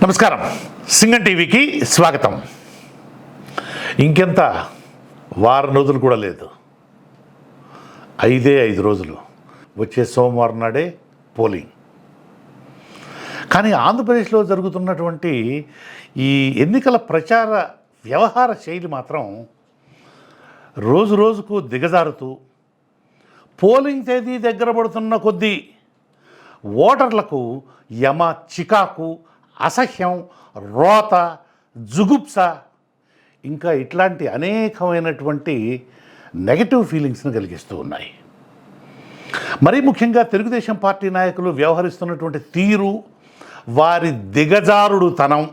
నమస్కారం. సింగం టీవీకి స్వాగతం. ఇంకెంత వారం రోజులు కూడా లేదు, 5 రోజులు. వచ్చే సోమవారం నాడే పోలింగ్. కానీ ఆంధ్రప్రదేశ్లో జరుగుతున్నటువంటి ఈ ఎన్నికల ప్రచార వ్యవహార శైలి మాత్రం రోజు రోజుకు దిగజారుతూ, పోలింగ్ తేదీ దగ్గర పడుతున్న కొద్దీ ఓటర్లకు యమ చికాకు, అసహ్యం, రోత, జుగుప్స, ఇంకా ఇట్లాంటి అనేకమైనటువంటి నెగటివ్ ఫీలింగ్స్ను కలిగిస్తూ ఉన్నాయి. మరీ ముఖ్యంగా తెలుగుదేశం పార్టీ నాయకులు వ్యవహరిస్తున్నటువంటి తీరు, వారి దిగజారుడుతనం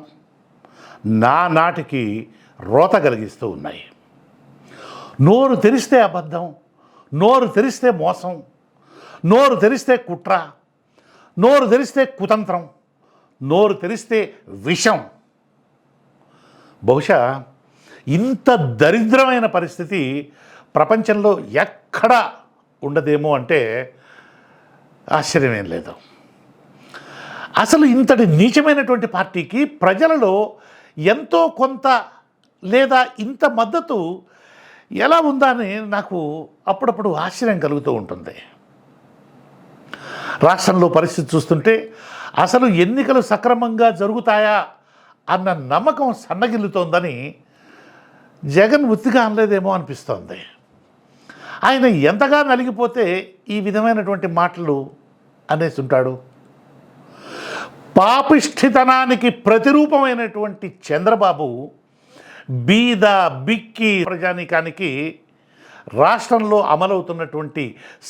నాటికి రోత కలిగిస్తూ ఉన్నాయి. నోరు తెరిస్తే అబద్ధం, నోరు తెరిస్తే మోసం, నోరు తెరిస్తే కుట్ర, నోరు తెరిస్తే కుతంత్రం, నోరు తెరిస్తే విషం. బహుశా ఇంత దరిద్రమైన పరిస్థితి ప్రపంచంలో ఎక్కడా ఉండదేమో అంటే ఆశ్చర్యమేం లేదు. అసలు ఇంతటి నీచమైనటువంటి పార్టీకి ప్రజలలో ఎంతో కొంత లేదా ఇంత మద్దతు ఎలా ఉందా అని నాకు అప్పుడప్పుడు ఆశ్చర్యం కలుగుతూ ఉంటుంది. రాష్ట్రంలో పరిస్థితి చూస్తుంటే అసలు ఎన్నికలు సక్రమంగా జరుగుతాయా అన్న నమ్మకం సన్నగిల్లుతోందని జగన్ ఉత్తిగా అనలేదేమో అనిపిస్తోంది. ఆయన ఎంతగా నలిగిపోతే ఈ విధమైనటువంటి మాటలు అనేసి ఉంటాడు. పాపిష్ఠితనానికి ప్రతిరూపమైనటువంటి చంద్రబాబు బీద బిక్కి ప్రజానీకానికి రాష్ట్రంలో అమలవుతున్నటువంటి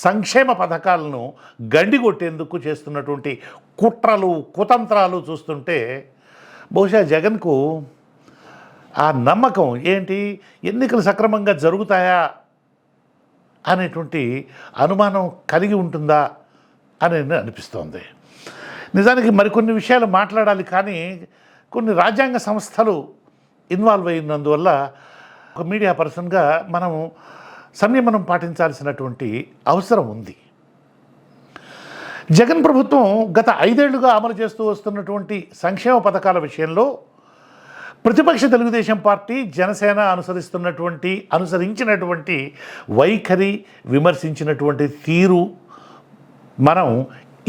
సంక్షేమ పథకాలను గండిగొట్టేందుకు చేస్తున్నటువంటి కుట్రలు, కుతంత్రాలు చూస్తుంటే బహుశా జగన్కు ఆ నమ్మకం ఏంటి, ఎన్నికలు సక్రమంగా జరుగుతాయా అనేటువంటి అనుమానం కలిగి ఉంటుందా అని అనిపిస్తోంది. నిజానికి మరికొన్ని విషయాలు మాట్లాడాలి, కానీ కొన్ని రాజ్యాంగ సంస్థలు ఇన్వాల్వ్ అయినందువల్ల ఒక మీడియా పర్సన్గా మనము సంయమనం పాటించాల్సినటువంటి అవసరం ఉంది. జగన్ ప్రభుత్వం గత 5 ఏళ్లుగా అమలు చేస్తూ వస్తున్నటువంటి సంక్షేమ పథకాల విషయంలో ప్రతిపక్ష తెలుగుదేశం పార్టీ, జనసేన అనుసరించినటువంటి వైఖరి, విమర్శించినటువంటి తీరు మనం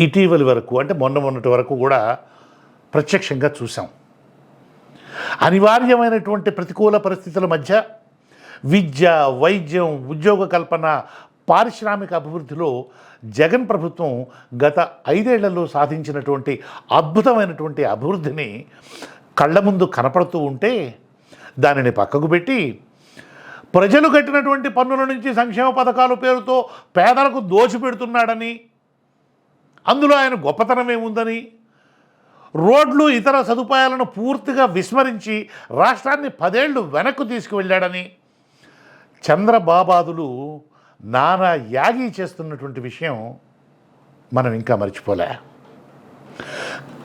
ఇటీవలి వరకు, అంటే మొన్నటి వరకు కూడా ప్రత్యక్షంగా చూసాం. అనివార్యమైనటువంటి ప్రతికూల పరిస్థితుల మధ్య విద్య, వైద్యం, ఉద్యోగ కల్పన, పారిశ్రామిక అభివృద్ధిలో జగన్ ప్రభుత్వం గత 5 ఏళ్లలో సాధించినటువంటి అద్భుతమైనటువంటి అభివృద్ధిని కళ్ళ ముందు కనపడుతూ ఉంటే దానిని పక్కకు పెట్టి ప్రజలు కట్టినటువంటి పన్నుల నుంచి సంక్షేమ పథకాల పేరుతో పేదలకు దోచిపెడుతున్నాడని, అందులో ఆయన గొప్పతనం ఏముందని, రోడ్లు, ఇతర సదుపాయాలను పూర్తిగా విస్మరించి రాష్ట్రాన్ని 10 ఏళ్ళు వెనక్కు తీసుకువెళ్ళాడని చంద్రబాబాదులు నానా యాగి చేస్తున్నటువంటి విషయం మనం ఇంకా మర్చిపోలే.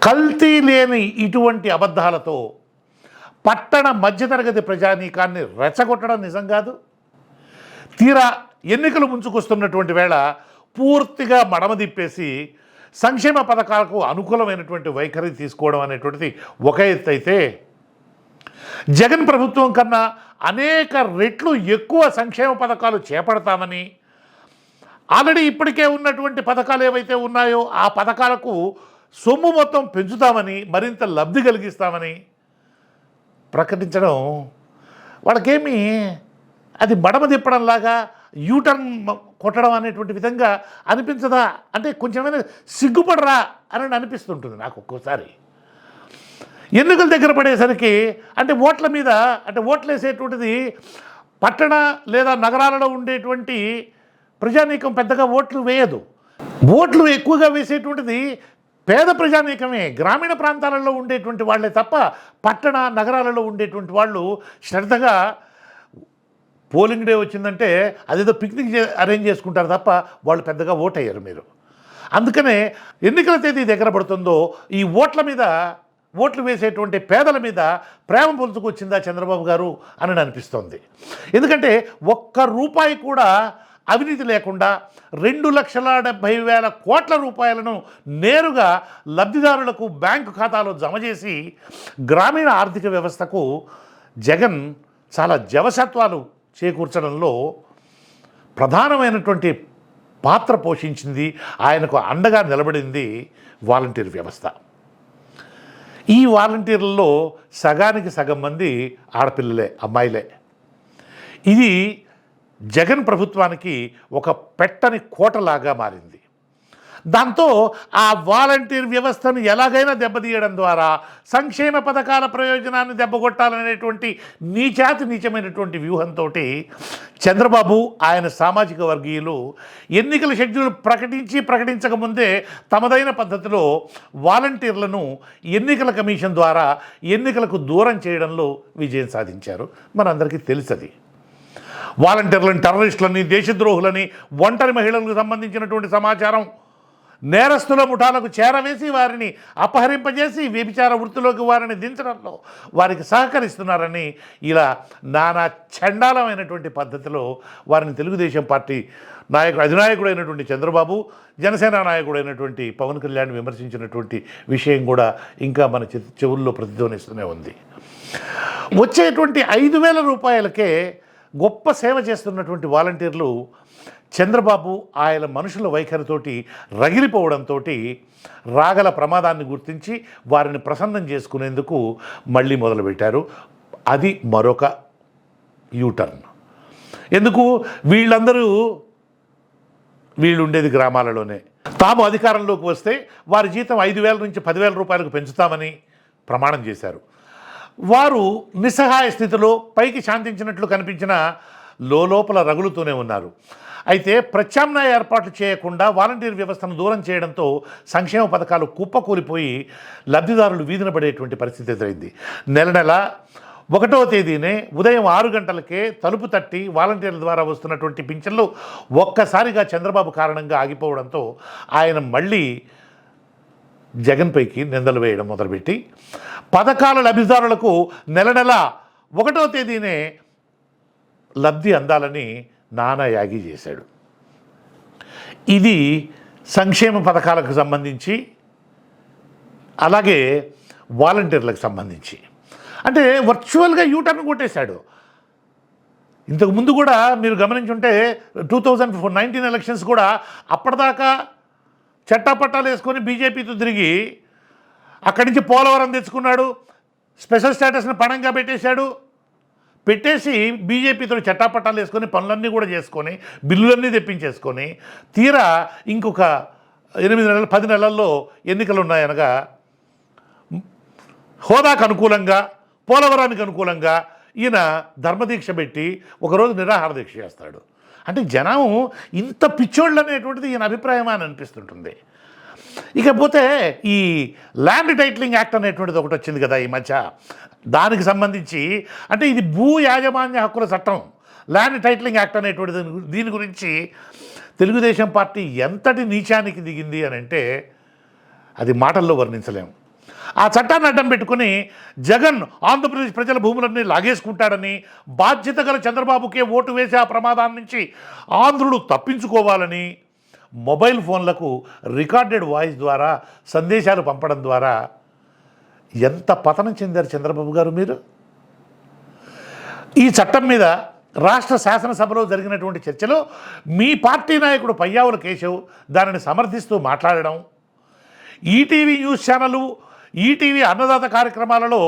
కల్తీ లేని ఇటువంటి అబద్ధాలతో పట్టణ మధ్యతరగతి ప్రజానీకాన్ని రెచ్చగొట్టడం నిజం కాదు. తీరా ఎన్నికలు ముంచుకొస్తున్నటువంటి వేళ పూర్తిగా మడమ తిప్పేసి సంక్షేమ పథకాలకు అనుకూలమైనటువంటి వైఖరి తీసుకోవడం అనేటువంటిది ఒక ఎత్తు అయితే, జగన్ ప్రభుత్వం కన్నా అనేక రెట్లు ఎక్కువ సంక్షేమ పథకాలు చేపడతామని, ఆల్రెడీ ఇప్పటికే ఉన్నటువంటి పథకాలు ఏవైతే ఉన్నాయో ఆ పథకాలకు సొమ్ము మొత్తం పెంచుతామని, మరింత లబ్ధి కలిగిస్తామని ప్రకటించడం వాళ్ళకేమీ అది మడమ తిప్పడంలాగా, యూటర్న్ కొట్టడం అనేటువంటి విధంగా అనిపించదా? అంటే కొంచెమైనా సిగ్గుపడరా అని అనిపిస్తుంటుంది నాకు ఒక్కోసారి. ఎన్నికల దగ్గర పడేసరికి అంటే ఓట్ల మీద, అంటే ఓట్లు వేసేటువంటిది పట్టణ లేదా నగరాలలో ఉండేటువంటి ప్రజానీకం పెద్దగా ఓట్లు వేయదు. ఓట్లు ఎక్కువగా వేసేటువంటిది పేద ప్రజానీకమే, గ్రామీణ ప్రాంతాలలో ఉండేటువంటి వాళ్ళే తప్ప పట్టణ నగరాలలో ఉండేటువంటి వాళ్ళు శ్రద్ధగా పోలింగ్ డే వచ్చిందంటే అదేదో పిక్నిక్ అరేంజ్ చేసుకుంటారు తప్ప వాళ్ళు పెద్దగా ఓట్ అయ్యారు మీరు. అందుకనే ఎన్నికల తేదీ దగ్గర పడుతుందో ఈ ఓట్ల మీద, ఓట్లు వేసేటువంటి పేదల మీద ప్రేమ పొందుకొచ్చిందా చంద్రబాబు గారు అని అనిపిస్తోంది. ఎందుకంటే ఒక్క రూపాయి కూడా అవినీతి లేకుండా 2,70,000 కోట్ల రూపాయలను నేరుగా లబ్ధిదారులకు బ్యాంకు ఖాతాలో జమ చేసి గ్రామీణ ఆర్థిక వ్యవస్థకు జగన్ చాలా జవసత్వాలు చేకూర్చడంలో ప్రధానమైనటువంటి పాత్ర పోషించింది, ఆయనకు అండగా నిలబడింది వాలంటీర్ వ్యవస్థ. ఈ వాలంటీర్లలో సగానికి సగం మంది ఆడపిల్లలే, అమ్మాయిలే. ఇది జగన్ ప్రభుత్వానికి ఒక పెట్టని కోటలాగా మారింది. దాంతో ఆ వాలంటీర్ వ్యవస్థను ఎలాగైనా దెబ్బతీయడం ద్వారా సంక్షేమ పథకాల ప్రయోజనాన్ని దెబ్బగొట్టాలనేటువంటి నీచమైనటువంటి వ్యూహంతో చంద్రబాబు ఆయన సామాజిక వర్గీయులు ఎన్నికల షెడ్యూల్ ప్రకటించకముందే తమదైన పద్ధతిలో వాలంటీర్లను ఎన్నికల కమిషన్ ద్వారా ఎన్నికలకు దూరం చేయడంలో విజయం సాధించారు. మనందరికీ తెలుసది. వాలంటీర్లను టెర్రరిస్టులని, దేశద్రోహులని, ఒంటరి మహిళలకు సంబంధించినటువంటి సమాచారం నేరస్తుల ముఠాలకు చేరవేసి వారిని అపహరింపజేసి వ్యభిచార వృత్తిలోకి వారిని దించడంలో వారికి సహకరిస్తున్నారని ఇలా నానా చండాలమైనటువంటి పద్ధతిలో వారిని తెలుగుదేశం పార్టీ అధినాయకుడైనటువంటి చంద్రబాబు, జనసేన నాయకుడైనటువంటి పవన్ కళ్యాణ్ విమర్శించినటువంటి విషయం కూడా ఇంకా మన చెవుల్లో ప్రతిధ్వనిస్తూనే ఉంది. వచ్చేటువంటి 5,000 రూపాయలకే గొప్ప సేవ చేస్తున్నటువంటి వాలంటీర్లు చంద్రబాబు ఆయన మనుషుల వైఖరితోటి రగిలిపోవడంతో రాగల ప్రమాదాన్ని గుర్తించి వారిని ప్రసన్నం చేసుకునేందుకు మళ్ళీ మొదలుపెట్టారు. అది మరొక యూటర్న్. ఎందుకు? వీళ్ళు ఉండేది గ్రామాలలోనే. తాము అధికారంలోకి వస్తే వారి జీతం 5,000 నుంచి 10,000 రూపాయలకు పెంచుతామని ప్రమాణం చేశారు. వారు నిస్సహాయ స్థితిలో పైకి శాంతించినట్లు కనిపించిన లోపల రగులుతూనే ఉన్నారు. అయితే ప్రత్యామ్నాయ ఏర్పాట్లు చేయకుండా వాలంటీర్ వ్యవస్థను దూరం చేయడంతో సంక్షేమ పథకాలు కుప్పకూలిపోయి లబ్ధిదారులు వీధిన పడేటువంటి పరిస్థితి ఎదురైంది. నెల 1వ తేదీనే ఉదయం 6 గంటలకే తలుపు తట్టి వాలంటీర్ల ద్వారా వస్తున్నటువంటి పింఛన్లు ఒక్కసారిగా చంద్రబాబు కారణంగా ఆగిపోవడంతో ఆయన మళ్ళీ జగన్పైకి నిందలు వేయడం మొదలుపెట్టి పథకాల లబ్ధిదారులకు నెల 1వ తేదీనే లబ్ధి అందాలని నానా యాగి చేశాడు. ఇది సంక్షేమ పథకాలకు సంబంధించి, అలాగే వాలంటీర్లకు సంబంధించి అంటే వర్చువల్గా యూటర్న్ కొట్టేశాడు. ఇంతకుముందు కూడా మీరు గమనించుంటే 2019 ఎలక్షన్స్ కూడా అప్పటిదాకా చట్టాపట్టాలు వేసుకొని బీజేపీతో తిరిగి అక్కడి నుంచి పోలవరం తెచ్చుకున్నాడు, స్పెషల్ స్టేటస్ని పణంగా పెట్టేసి బీజేపీతో చట్టాపట్టాలు వేసుకొని పనులన్నీ కూడా చేసుకొని బిల్లులన్నీ తెప్పించేసుకొని తీరా ఇంకొక 10 నెలల్లో ఎన్నికలు ఉన్నాయనగా హోదాకు అనుకూలంగా, పోలవరానికి అనుకూలంగా ఈయన ధర్మదీక్ష పెట్టి ఒకరోజు నిరాహార దీక్ష చేస్తాడు. అంటే జనం ఇంత పిచ్చోళ్ళు అనేటువంటిది ఈయన అభిప్రాయం అని అనిపిస్తుంటుంది. ఇకపోతే ఈ ల్యాండ్ టైటిలింగ్ యాక్ట్ అనేటువంటిది ఒకటి వచ్చింది కదా ఈ మధ్య. దానికి సంబంధించి అంటే ఇది భూ యాజమాన్య హక్కుల చట్టం, ల్యాండ్ టైటిలింగ్ యాక్ట్ అనేటువంటిది. దీని గురించి తెలుగుదేశం పార్టీ ఎంతటి నీచానికి దిగింది అని అంటే అది మాటల్లో వర్ణించలేము. ఆ చట్టాన్ని అడ్డం పెట్టుకుని జగన్ ఆంధ్రప్రదేశ్ ప్రజల భూములన్నీ లాగేసుకుంటాడని, బాధ్యత గల చంద్రబాబుకే ఓటు వేసి ఆ ప్రమాదాన్ని నుంచి ఆంధ్రుడు తప్పించుకోవాలని మొబైల్ ఫోన్లకు రికార్డెడ్ వాయిస్ ద్వారా సందేశాలు పంపడం ద్వారా ఎంత పతనం చెందారు చంద్రబాబు గారు మీరు. ఈ చట్టం మీద రాష్ట్ర శాసనసభలో జరిగినటువంటి చర్చలో మీ పార్టీ నాయకుడు పయ్యావుల కేశవ్ దానిని సమర్థిస్తూ మాట్లాడడం, ఈటీవీ న్యూస్ ఛానలు, ఈటీవీ అన్నదాత కార్యక్రమాలలో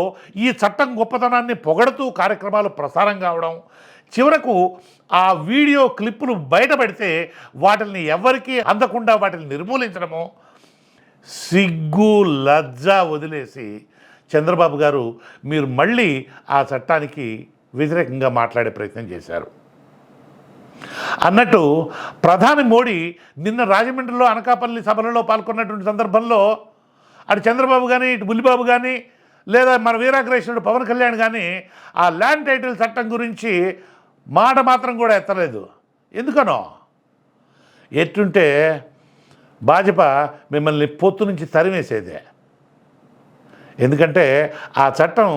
ఈ చట్టం గొప్పతనాన్ని పొగడుతూ కార్యక్రమాలు ప్రసారం కావడం, చివరకు ఆ వీడియో క్లిప్పులు బయటపెడితే వాటిని ఎవరికీ అందకుండా వాటిని నిర్మూలించడము, సిగ్గు లజ్జ వదిలేసి చంద్రబాబు గారు మీరు మళ్ళీ ఆ చట్టానికి వ్యతిరేకంగా మాట్లాడే ప్రయత్నం చేశారు. అన్నట్టు ప్రధాని మోడీ నిన్న రాజమండ్రిలో అనకాపల్లి సభలలో పాల్గొన్నటువంటి సందర్భంలో అటు చంద్రబాబు కానీ, ఇటు బుల్లిబాబు కానీ, లేదా మన వీరాగ్రేషనుడు పవన్ కళ్యాణ్ కానీ ఆ ల్యాండ్ టైటిల్ చట్టం గురించి మాట మాత్రం కూడా ఎత్తలేదు. ఎందుకనో? ఎట్టుంటే భాజపా మిమ్మల్ని పొత్తు నుంచి తరిమేసేదే. ఎందుకంటే ఆ చట్టం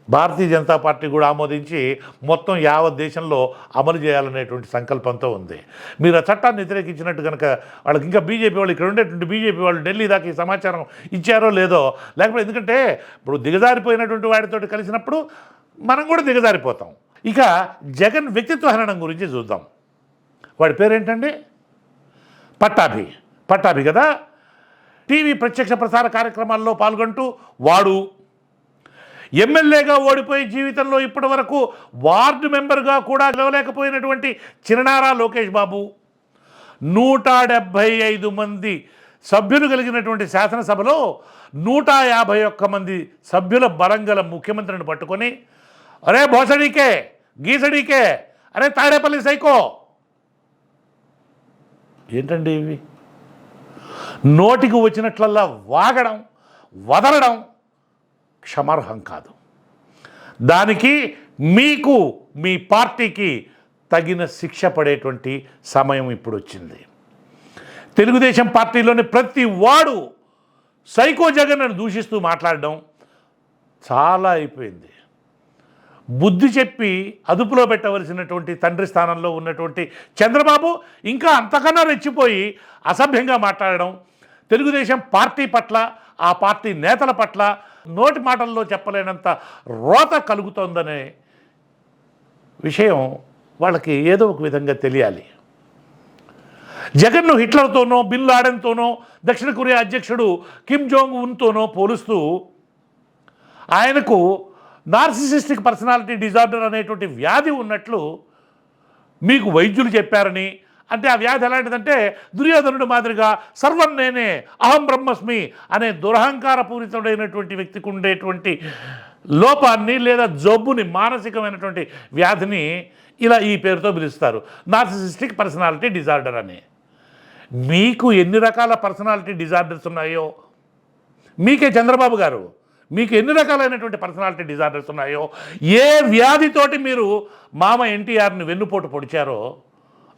భారతీయ జనతా పార్టీ కూడా ఆమోదించి మొత్తం యావత్ దేశంలో అమలు చేయాలనేటువంటి సంకల్పంతో ఉంది. మీరు ఆ చట్టాన్ని వ్యతిరేకించినట్టు కనుక వాళ్ళకి ఇంకా బీజేపీ వాళ్ళు ఇక్కడ ఉండేటువంటి బీజేపీ వాళ్ళు ఢిల్లీ దాకా ఈ సమాచారం ఇచ్చారో లేదో, లేకపోతే ఎందుకంటే ఇప్పుడు దిగజారిపోయినటువంటి వాడితో కలిసినప్పుడు మనం కూడా దిగజారిపోతాం. ఇక జగన్ వ్యక్తిత్వ హననం గురించి చూద్దాం. వాడి పేరేంటండి? పట్టాభి కదా. టీవీ ప్రత్యక్ష ప్రసార కార్యక్రమాల్లో పాల్గొంటూ వాడు ఎమ్మెల్యేగా ఓడిపోయి జీవితంలో ఇప్పటి వరకు వార్డు మెంబర్గా కూడా గెలవలేకపోయినటువంటి చిననారా లోకేష్ బాబు 175 మంది సభ్యులు కలిగినటువంటి శాసనసభలో 151 మంది సభ్యుల బలం గల ముఖ్యమంత్రిని పట్టుకొని, అరే భోసడీకే, గీసడీకే, అరే తాడేపల్లి సైకో, ఏంటండి ఇవి? నోటికి వచ్చినట్లల్లా వాగడం, వదలడం క్షమార్హం కాదు. దానికి మీకు, మీ పార్టీకి తగిన శిక్ష పడేటువంటి సమయం ఇప్పుడు వచ్చింది. తెలుగుదేశం పార్టీలోని ప్రతి వాడు సైకో జగన్ అని దూషిస్తూ మాట్లాడడం చాలా అయిపోయింది. బుద్ధి చెప్పి అదుపులో పెట్టవలసినటువంటి తండ్రి స్థానంలో ఉన్నటువంటి చంద్రబాబు ఇంకా అంతకన్నా రెచ్చిపోయి అసభ్యంగా మాట్లాడడం, తెలుగుదేశం పార్టీ పట్ల, ఆ పార్టీ నేతల పట్ల నోటి మాటల్లో చెప్పలేనంత రోత కలుగుతోందనే విషయం వాళ్ళకి ఏదో ఒక విధంగా తెలియాలి. జగన్ను హిట్లర్తోనో, బిన్ లాడెన్తోనో, దక్షిణ కొరియా అధ్యక్షుడు కిమ్ జోంగ్ ఉన్తోనో పోలుస్తూ ఆయనకు నార్సిసిస్టిక్ పర్సనాలిటీ డిజార్డర్ అనేటువంటి వ్యాధి ఉన్నట్లు మీకు వైద్యులు చెప్పారని, అంటే ఆ వ్యాధి ఎలాంటిదంటే దుర్యోధనుడి మాదిరిగా సర్వం నేనే, అహం బ్రహ్మస్మి అనే దురహంకారపూరితుడైనటువంటి వ్యక్తికి ఉండేటువంటి లోపాన్ని లేదా జబ్బుని, మానసికమైనటువంటి వ్యాధిని ఇలా ఈ పేరుతో పిలుస్తారు, నార్సిసిస్టిక్ పర్సనాలిటీ డిజార్డర్ అని. మీకు ఎన్ని రకాల పర్సనాలిటీ డిజార్డర్స్ ఉన్నాయో, మీకే చంద్రబాబు గారు మీకు ఎన్ని రకాలైనటువంటి పర్సనాలిటీ డిజార్డర్స్ ఉన్నాయో, ఏ వ్యాధితోటి మీరు మామ ఎన్టీఆర్ని వెన్నుపోటు పొడిచారో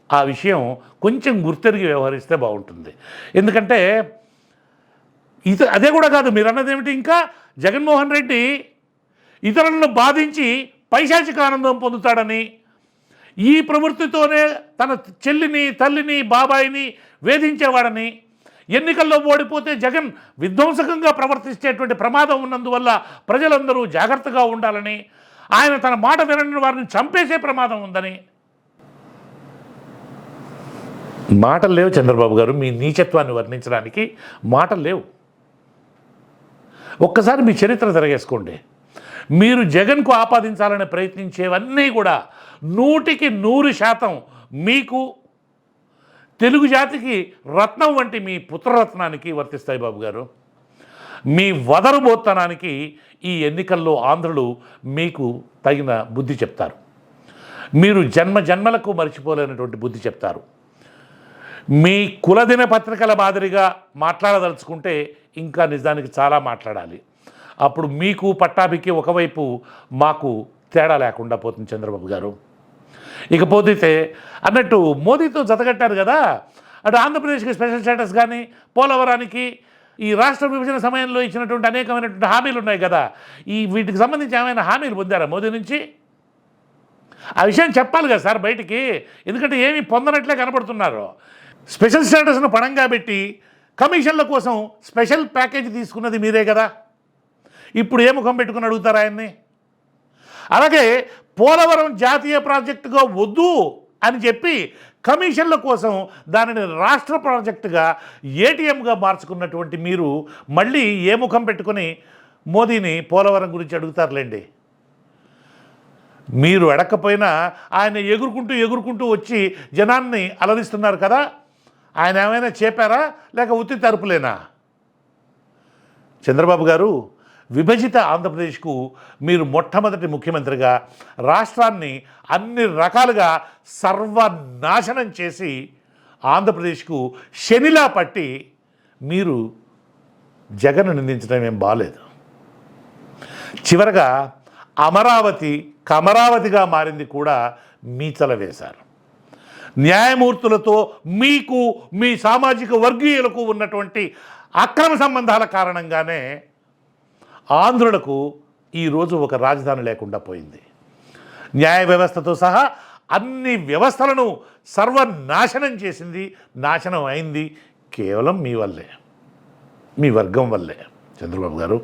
ఆ విషయం కొంచెం గుర్తెరిగి వ్యవహరిస్తే బాగుంటుంది. ఎందుకంటే అదే కూడా కాదు, మీరు అన్నది ఏమిటి, ఇంకా జగన్మోహన్ రెడ్డి ఇతరులను బాధించి పైశాచిక ఆనందం పొందుతాడని, ఈ ప్రవృత్తితోనే తన చెల్లిని, తల్లిని, బాబాయిని వేధించేవాడని, ఎన్నికల్లో ఓడిపోతే జగన్ విధ్వంసకంగా ప్రవర్తించేటువంటి ప్రమాదం ఉన్నందువల్ల ప్రజలందరూ జాగ్రత్తగా ఉండాలని, ఆయన తన మాట వినని వారిని చంపేసే ప్రమాదం ఉందని. మాటలు లేవు చంద్రబాబు గారు, మీ నీచత్వాన్ని వర్ణించడానికి మాటలు లేవు. ఒక్కసారి మీ చరిత్ర తిరగేసుకోండి. మీరు జగన్కు ఆపాదించాలని ప్రయత్నించేవన్నీ కూడా 100% మీకు, తెలుగు జాతికి రత్నం వంటి మీ పుత్రరత్నానికి వర్తిస్తాయి బాబు గారు. మీ వదరుబోత్తనానికి ఈ ఎన్నికల్లో ఆంధ్రులు మీకు తగిన బుద్ధి చెప్తారు. మీరు జన్మలకు మర్చిపోలేనటువంటి బుద్ధి చెప్తారు. మీ కులదిన పత్రికల మాదిరిగా మాట్లాడదలుచుకుంటే ఇంకా నిజానికి చాలా మాట్లాడాలి. అప్పుడు మీకు, పట్టాభికి ఒకవైపు, మాకు తేడా లేకుండా పోతుంది చంద్రబాబు గారు. ఇకపోతే అన్నట్టు మోదీతో జతగట్టారు కదా, అటు ఆంధ్రప్రదేశ్కి స్పెషల్ స్టేటస్ కానీ, పోలవరానికి, ఈ రాష్ట్ర విభజన సమయంలో ఇచ్చినటువంటి అనేకమైనటువంటి హామీలు ఉన్నాయి కదా, వీటికి సంబంధించి ఏమైనా హామీలు పొందారా మోదీ నుంచి? ఆ విషయం చెప్పాలి కదా సార్ బయటికి, ఎందుకంటే ఏమీ పొందనట్లే కనబడుతున్నారు. స్పెషల్ స్టేటస్ను పణంగా పెట్టి కమిషన్ల కోసం స్పెషల్ ప్యాకేజీ తీసుకున్నది మీరే కదా, ఇప్పుడు ఏ ముఖం పెట్టుకుని అడుగుతారు ఆయన్ని? అలాగే పోలవరం జాతీయ ప్రాజెక్టుగా వద్దు అని చెప్పి కమిషన్ల కోసం దానిని రాష్ట్ర ప్రాజెక్టుగా, ఏటీఎంగా మార్చుకున్నటువంటి మీరు మళ్ళీ ఏ ముఖం పెట్టుకొని మోదీని పోలవరం గురించి అడుగుతారులేండి. మీరు అడగకపోయినా ఆయన ఎగురుకుంటూ వచ్చి జనాన్ని అలరిస్తున్నారు కదా, ఆయన ఏమైనా చెప్పారా లేక ఉత్తి తరుపులేనా? చంద్రబాబు గారు, విభజిత ఆంధ్రప్రదేశ్కు మీరు మొట్టమొదటి ముఖ్యమంత్రిగా రాష్ట్రాన్ని అన్ని రకాలుగా సర్వనాశనం చేసి ఆంధ్రప్రదేశ్కు శనిలా పట్టి మీరు జగన్ నిందించడం ఏం బాలేదు. చివరగా అమరావతి కమరావతిగా మారింది కూడా మీచల వేశారు. న్యాయమూర్తులతో మీకు, మీ సామాజిక వర్గీయులకు ఉన్నటువంటి అక్రమ సంబంధాల కారణంగానే ఆంధ్రులకు ఈరోజు ఒక రాజధాని లేకుండా పోయింది. న్యాయ వ్యవస్థతో సహా అన్ని వ్యవస్థలను సర్వనాశనం చేసింది, నాశనం అయింది కేవలం మీ వల్లే, మీ వర్గం వల్లే. చంద్రబాబు గారు,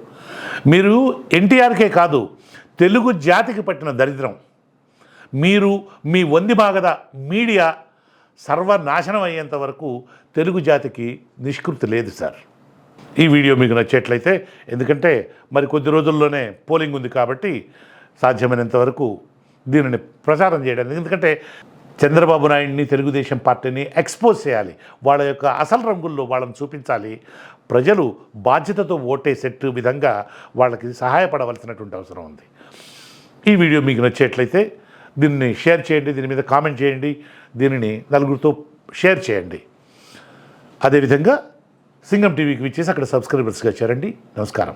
మీరు ఎన్టీఆర్కే కాదు తెలుగు జాతికి పట్టిన దరిద్రం. మీరు మీ వందిమాగద మీడియా సర్వనాశనం అయ్యేంత వరకు తెలుగు జాతికి నిష్కృతి లేదు సార్. ఈ వీడియో మీకు నచ్చేట్లయితే, ఎందుకంటే మరి కొద్ది రోజుల్లోనే పోలింగ్ ఉంది కాబట్టి సాధ్యమైనంత వరకు దీనిని ప్రచారం చేయడానికి, ఎందుకంటే చంద్రబాబు నాయుడిని తెలుగుదేశం పార్టీని ఎక్స్పోజ్ చేయాలి, వాళ్ళ యొక్క అసలు రంగుల్లో వాళ్ళని చూపించాలి. ప్రజలు బాధ్యతతో ఓటేసేట్టు విధంగా వాళ్ళకి సహాయపడవలసినటువంటి అవసరం ఉంది. ఈ వీడియో మీకు నచ్చేట్లయితే దీన్ని షేర్ చేయండి, దీని మీద కామెంట్ చేయండి, దీనిని నలుగురితో షేర్ చేయండి. అదేవిధంగా సింగం టీవీకి విచ్చేసి అక్కడ సబ్స్క్రైబర్స్గా చేరండి. నమస్కారం.